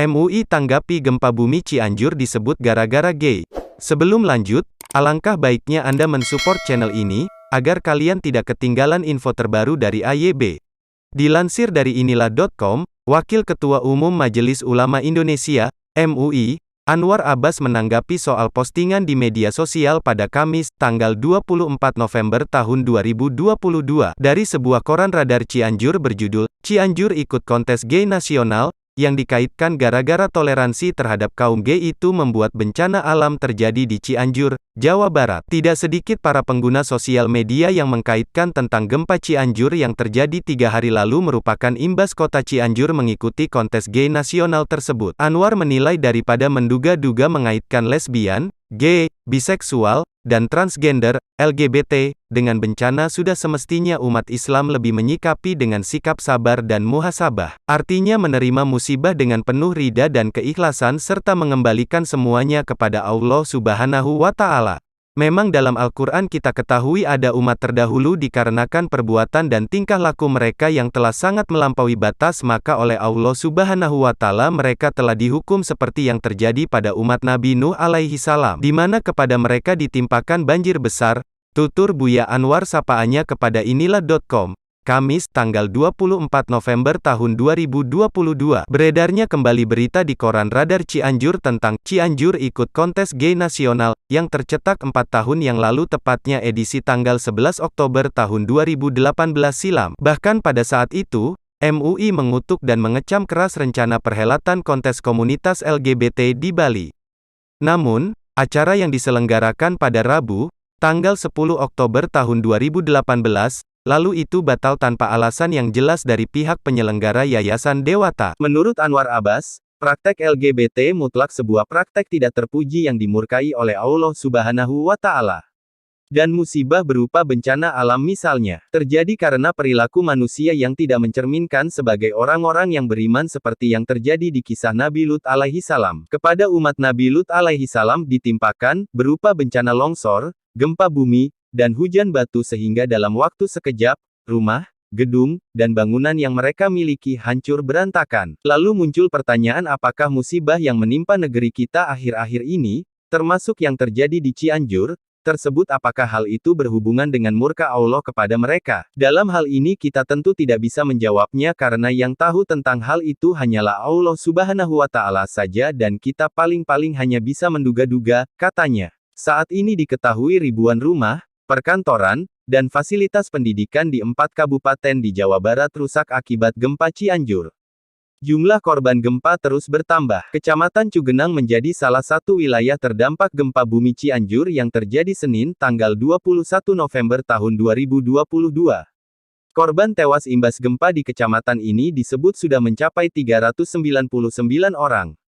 MUI tanggapi gempa bumi Cianjur disebut gara-gara gay. Sebelum lanjut, alangkah baiknya Anda mensupport channel ini, agar kalian tidak ketinggalan info terbaru dari AYB. Dilansir dari inilah.com, Wakil Ketua Umum Majelis Ulama Indonesia, MUI, Anwar Abbas menanggapi soal postingan di media sosial pada Kamis, tanggal 24 November tahun 2022, dari sebuah koran Radar Cianjur berjudul, Cianjur ikut kontes gay nasional, yang dikaitkan gara-gara toleransi terhadap kaum gay itu membuat bencana alam terjadi di Cianjur, Jawa Barat. Tidak sedikit para pengguna sosial media yang mengkaitkan tentang gempa Cianjur yang terjadi 3 hari lalu merupakan imbas kota Cianjur mengikuti kontes gay nasional tersebut. Anwar menilai daripada menduga-duga mengaitkan lesbian, gay, biseksual, dan transgender, LGBT, dengan bencana sudah semestinya umat Islam lebih menyikapi dengan sikap sabar dan muhasabah. Artinya menerima musibah dengan penuh ridha dan keikhlasan serta mengembalikan semuanya kepada Allah Subhanahu wa Ta'ala. Memang dalam Al-Quran kita ketahui ada umat terdahulu dikarenakan perbuatan dan tingkah laku mereka yang telah sangat melampaui batas, maka oleh Allah Subhanahu wa Ta'ala mereka telah dihukum seperti yang terjadi pada umat Nabi Nuh alaihi salam, di mana kepada mereka ditimpakan banjir besar. Tutur Buya Anwar sapaannya kepada inilah.com. Kamis, tanggal 24 November tahun 2022, beredarnya kembali berita di koran Radar Cianjur tentang Cianjur ikut kontes gay nasional, yang tercetak 4 tahun yang lalu, tepatnya edisi tanggal 11 Oktober tahun 2018 silam. Bahkan pada saat itu, MUI mengutuk dan mengecam keras rencana perhelatan kontes komunitas LGBT di Bali. Namun, acara yang diselenggarakan pada Rabu, tanggal 10 Oktober tahun 2018, lalu itu batal tanpa alasan yang jelas dari pihak penyelenggara Yayasan Dewata. Menurut Anwar Abbas, praktek LGBT mutlak sebuah praktek tidak terpuji yang dimurkai oleh Allah Subhanahu wa Ta'ala. Dan musibah berupa bencana alam misalnya, terjadi karena perilaku manusia yang tidak mencerminkan sebagai orang-orang yang beriman seperti yang terjadi di kisah Nabi Lut alaihi salam. Kepada umat Nabi Lut alaihi salam ditimpakan, berupa bencana longsor, gempa bumi, dan hujan batu sehingga dalam waktu sekejap, rumah, gedung, dan bangunan yang mereka miliki hancur berantakan. Lalu muncul pertanyaan, apakah musibah yang menimpa negeri kita akhir-akhir ini, termasuk yang terjadi di Cianjur, tersebut apakah hal itu berhubungan dengan murka Allah kepada mereka? Dalam hal ini kita tentu tidak bisa menjawabnya karena yang tahu tentang hal itu hanyalah Allah Subhanahu wa Ta'ala saja dan kita paling-paling hanya bisa menduga-duga, katanya. Saat ini diketahui ribuan rumah, perkantoran, dan fasilitas pendidikan di 4 kabupaten di Jawa Barat rusak akibat gempa Cianjur. Jumlah korban gempa terus bertambah. Kecamatan Cugenang menjadi salah satu wilayah terdampak gempa bumi Cianjur yang terjadi Senin, tanggal 21 November tahun 2022. Korban tewas imbas gempa di kecamatan ini disebut sudah mencapai 399 orang.